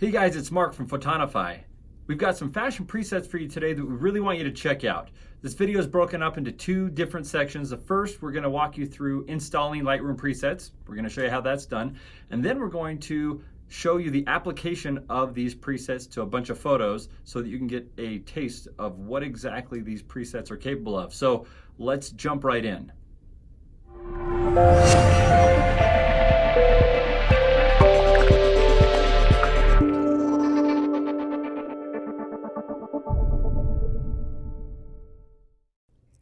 Hey guys, it's Mark from Photonify. We've got some fashion presets for you today that we really want you to check out. This video is broken up into two different sections. The first, we're going to walk you through installing Lightroom presets. We're going to show you how that's done. And then we're going to show you the application of these presets to a bunch of photos so that you can get a taste of what exactly these presets are capable of. So let's jump right in.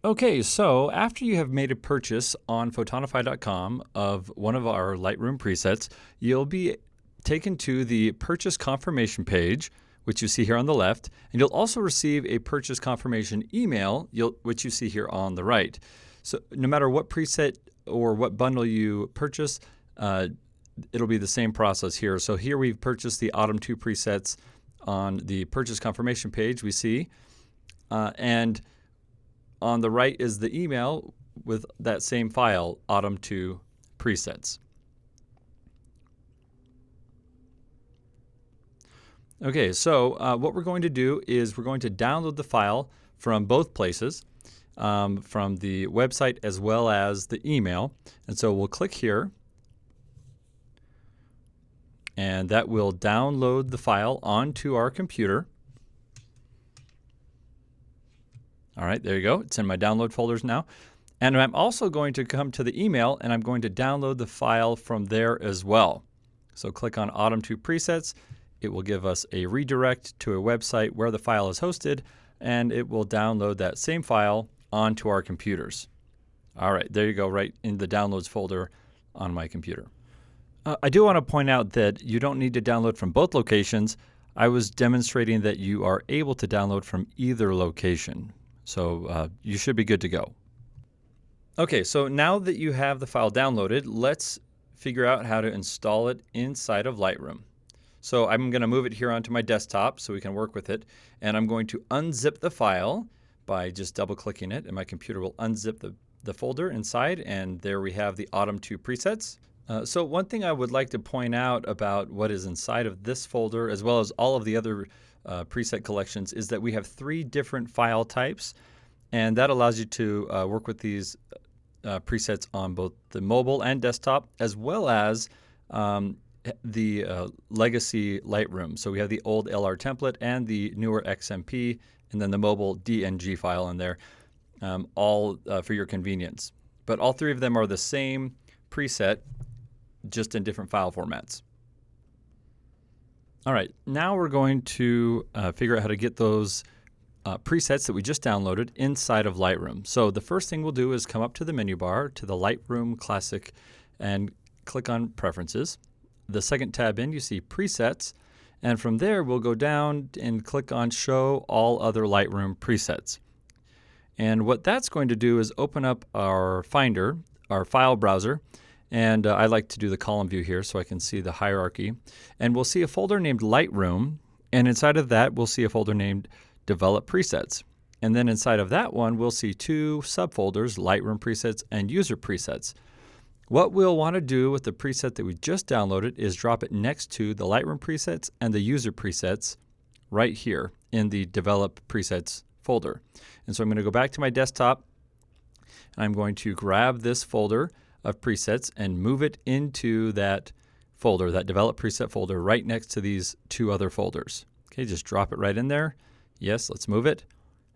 Okay, so after you have made a purchase on Photonify.com of one of our Lightroom presets, you'll be taken to the purchase confirmation page, which you see here on the left, and you'll also receive a purchase confirmation email, which you see here on the right. So no matter what preset or what bundle you purchase, it'll be the same process here. So here we've purchased the Autumn 2 presets on the purchase confirmation page we see, and on the right is the email with that same file, Autumn 2 presets. Okay, so what we're going to do is we're going to download the file from both places, from the website as well as the email. And so we'll click here, and that will download the file onto our computer. All right, there you go. It's in my download folders now. And I'm also going to come to the email and I'm going to download the file from there as well. So click on Autumn 2 Presets. It will give us a redirect to a website where the file is hosted, and it will download that same file onto our computers. All right, there you go, right in the downloads folder on my computer. I do want to point out that you don't need to download from both locations. I was demonstrating that you are able to download from either location. So you should be good to go. Okay, so now that you have the file downloaded, let's figure out how to install it inside of Lightroom. So I'm going to move it here onto my desktop so we can work with it. And I'm going to unzip the file by just double clicking it, and my computer will unzip the folder inside, and there we have the Autumn 2 presets. So one thing I would like to point out about what is inside of this folder, as well as all of the other preset collections, is that we have 3 different file types, and that allows you to work with these presets on both the mobile and desktop, as well as the legacy Lightroom. So we have the old LR template and the newer XMP, and then the mobile DNG file in there, all for your convenience. But all 3 of them are the same preset, just in different file formats. All right, now we're going to figure out how to get those presets that we just downloaded inside of Lightroom. So the first thing we'll do is come up to the menu bar to the Lightroom Classic and click on Preferences. The second tab in, you see Presets, and from there we'll go down and click on Show All Other Lightroom Presets. And what that's going to do is open up our Finder, our file browser. And I like to do the column view here so I can see the hierarchy. And we'll see a folder named Lightroom, and inside of that we'll see a folder named Develop Presets. And then inside of that one we'll see 2 subfolders, Lightroom Presets and User Presets. What we'll want to do with the preset that we just downloaded is drop it next to the Lightroom Presets and the User Presets right here in the Develop Presets folder. And so I'm going to go back to my desktop, and I'm going to grab this folder of presets and move it into that folder, that Develop Preset folder, right next to these 2 other folders. Okay, just drop it right in there. Yes, let's move it.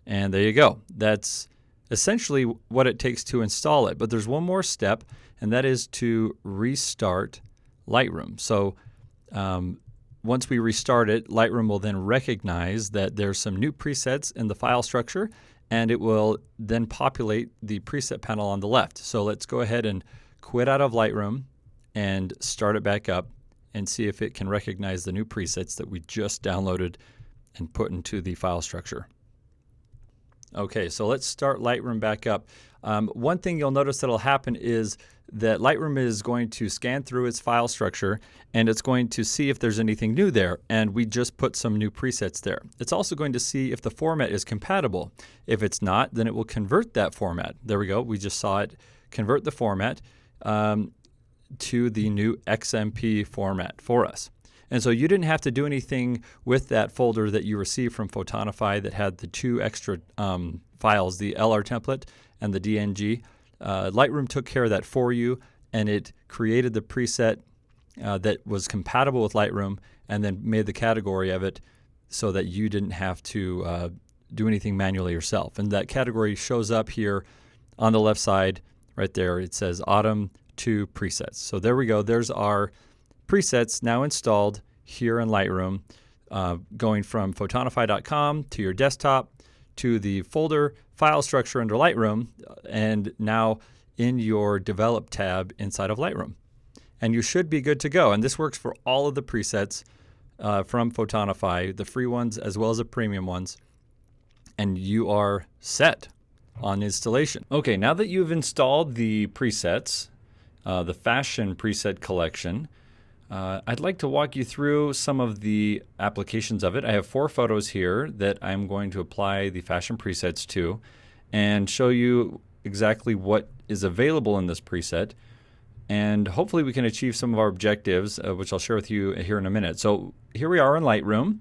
And there you go. That's essentially what it takes to install it. But there's one more step, and that is to restart Lightroom. So once we restart it, Lightroom will then recognize that there's some new presets in the file structure, and it will then populate the preset panel on the left. So let's go ahead and quit out of Lightroom and start it back up and see if it can recognize the new presets that we just downloaded and put into the file structure. Okay, so let's start Lightroom back up. One thing you'll notice that'll happen is that Lightroom is going to scan through its file structure, and it's going to see if there's anything new there, and we just put some new presets there. It's also going to see if the format is compatible. If it's not, then it will convert that format. There we go, we just saw it convert the format to the new XMP format for us. And so you didn't have to do anything with that folder that you received from Photonify that had the two extra files, the LR template and the DNG. Lightroom took care of that for you, and it created the preset that was compatible with Lightroom and then made the category of it so that you didn't have to do anything manually yourself. And that category shows up here on the left side right there. It says Autumn 2 Presets. So there we go. There's our presets now installed here in Lightroom, going from photonify.com to your desktop to the folder file structure under Lightroom, and now in your Develop tab inside of Lightroom. And you should be good to go. And this works for all of the presets from Photonify, the free ones as well as the premium ones. And you are set on installation. Okay, now that you've installed the presets, the Fashion Preset Collection, I'd like to walk you through some of the applications of it. I have 4 photos here that I'm going to apply the Fashion presets to and show you exactly what is available in this preset. And hopefully we can achieve some of our objectives, which I'll share with you here in a minute. So here we are in Lightroom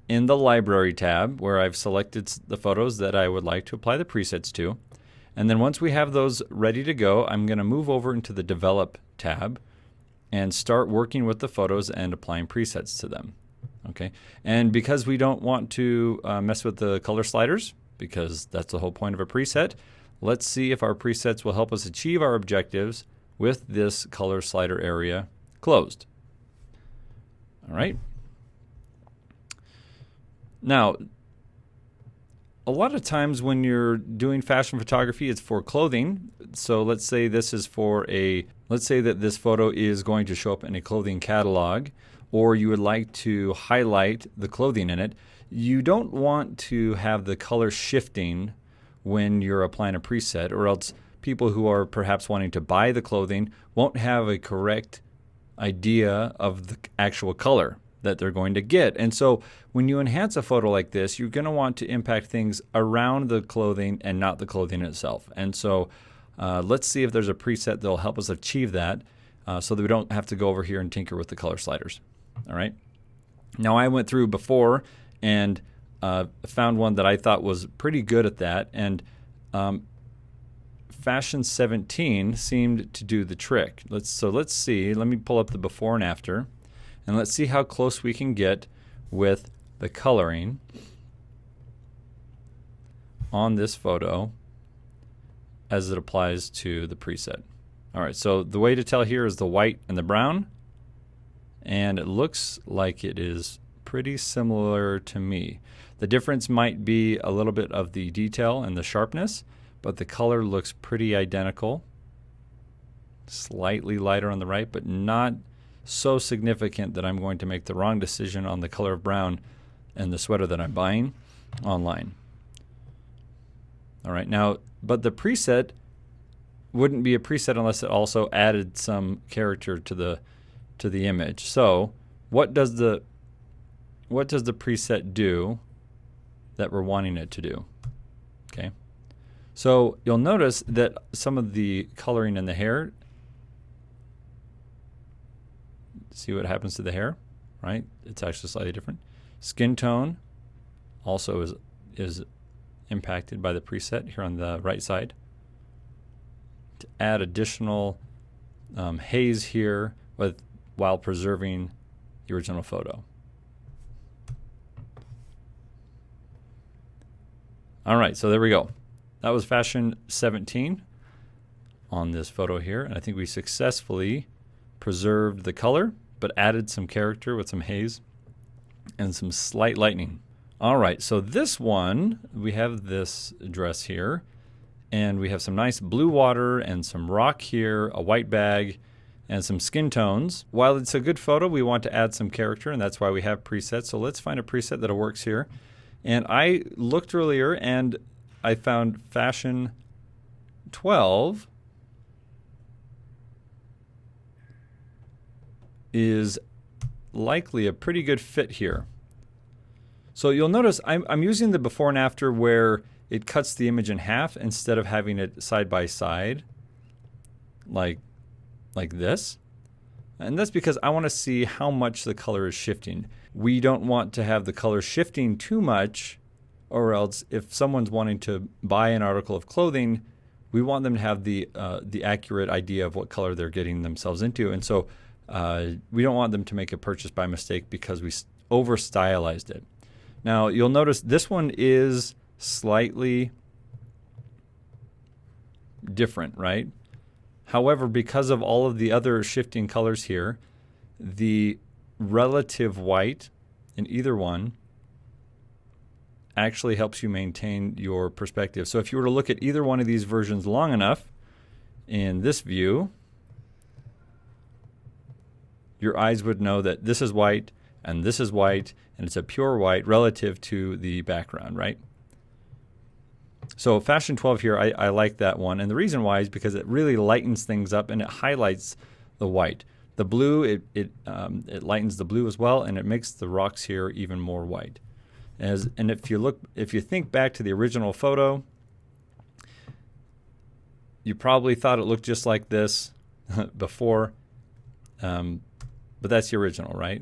in the Library tab, where I've selected the photos that I would like to apply the presets to. And then once we have those ready to go, I'm going to move over into the Develop tab and start working with the photos and applying presets to them. Okay, and because we don't want to mess with the color sliders, because that's the whole point of a preset, let's see if our presets will help us achieve our objectives with this color slider area closed. All right. Now, a lot of times when you're doing fashion photography, it's for clothing. So let's say this is let's say that this photo is going to show up in a clothing catalog, or you would like to highlight the clothing in it. You don't want to have the color shifting when you're applying a preset, or else people who are perhaps wanting to buy the clothing won't have a correct idea of the actual color that they're going to get. And so when you enhance a photo like this, you're going to want to impact things around the clothing and not the clothing itself. And so let's see if there's a preset that will help us achieve that, so that we don't have to go over here and tinker with the color sliders. All right. Now I went through before and found one that I thought was pretty good at that, and Fashion 17 seemed to do the trick. Let's see. Let me pull up the before and after, and let's see how close we can get with the coloring on this photo as it applies to the preset. All right, so the way to tell here is the white and the brown, and it looks like it is pretty similar to me. The difference might be a little bit of the detail and the sharpness, but the color looks pretty identical. Slightly lighter on the right, but not so significant that I'm going to make the wrong decision on the color of brown and the sweater that I'm buying online. All right, now, but the preset wouldn't be a preset unless it also added some character to the image. So what does the preset do that we're wanting it to do? Okay, so you'll notice that some of the coloring in the hair, see what happens to the hair, right? It's actually slightly different. Skin tone also is impacted by the preset here on the right side. To add additional haze here while preserving the original photo. All right, so there we go. That was Fashion 17 on this photo here, and I think we successfully preserved the color, but added some character with some haze and some slight lightening. All right, so this one, we have this dress here, and we have some nice blue water and some rock here, a white bag, and some skin tones. While it's a good photo, we want to add some character, and that's why we have presets. So let's find a preset that works here. And I looked earlier, and I found Fashion 12 is likely a pretty good fit here. So you'll notice I'm using the before and after where it cuts the image in half instead of having it side by side like this. And that's because I want to see how much the color is shifting. We don't want to have the color shifting too much, or else if someone's wanting to buy an article of clothing, we want them to have the accurate idea of what color they're getting themselves into. And so we don't want them to make a purchase by mistake because we over stylized it. Now you'll notice this one is slightly different, right? However, because of all of the other shifting colors here, the relative white in either one actually helps you maintain your perspective. So if you were to look at either one of these versions long enough in this view, your eyes would know that this is white and this is white, and it's a pure white relative to the background, right? So Fashion 12 here, I like that one. And the reason why is because it really lightens things up and it highlights the white. The blue, it lightens the blue as well, and it makes the rocks here even more white. And if you think back to the original photo, you probably thought it looked just like this before, but that's the original, right?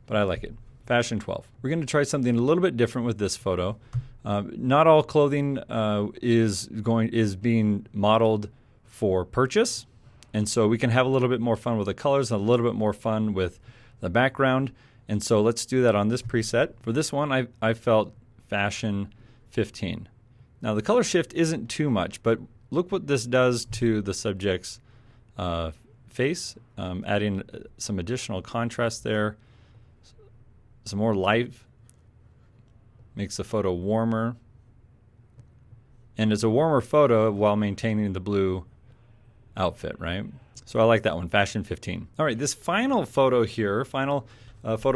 But I like it. Fashion 12. We're going to try something a little bit different with this photo. Not all clothing is being modeled for purchase, and so we can have a little bit more fun with the colors and a little bit more fun with the background. And so let's do that on this preset. For this one, I felt Fashion 15. Now the color shift isn't too much, but look what this does to the subject's face, adding some additional contrast there, some more life. Makes the photo warmer. And it's a warmer photo while maintaining the blue outfit, right? So I like that one, Fashion 15. All right, this final photo here, photo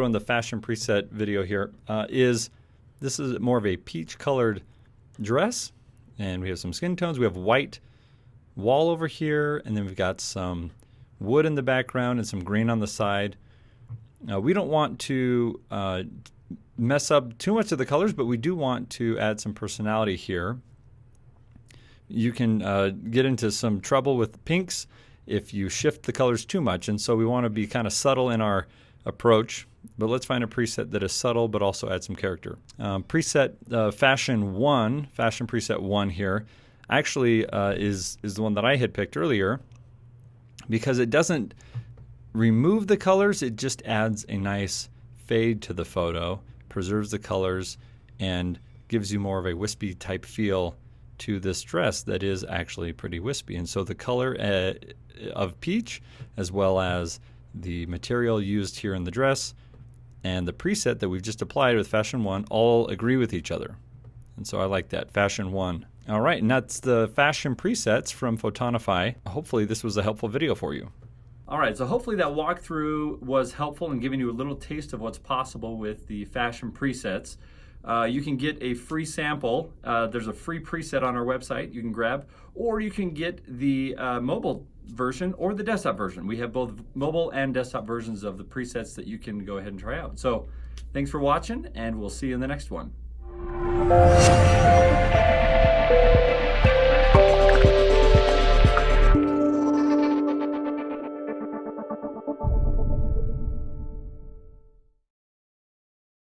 in the fashion preset video here, this is more of a peach colored dress. And we have some skin tones. We have white wall over here, and then we've got some wood in the background and some green on the side. We don't want to mess up too much of the colors, but we do want to add some personality here. You can get into some trouble with pinks if you shift the colors too much, and so we want to be kind of subtle in our approach, but let's find a preset that is subtle but also add some character. Preset Fashion Preset 1 here actually is the one that I had picked earlier because it doesn't remove the colors, it just adds a nice fade to the photo, preserves the colors, and gives you more of a wispy type feel to this dress that is actually pretty wispy. And so the color of peach, as well as the material used here in the dress and the preset that we've just applied with Fashion 1 all agree with each other. And so I like that, Fashion 1. All right, and that's the fashion presets from Photonify. Hopefully this was a helpful video for you. All right, so hopefully that walkthrough was helpful in giving you a little taste of what's possible with the fashion presets. You can get a free sample. There's a free preset on our website you can grab, or you can get the mobile version or the desktop version. We have both mobile and desktop versions of the presets that you can go ahead and try out. So thanks for watching, and we'll see you in the next one.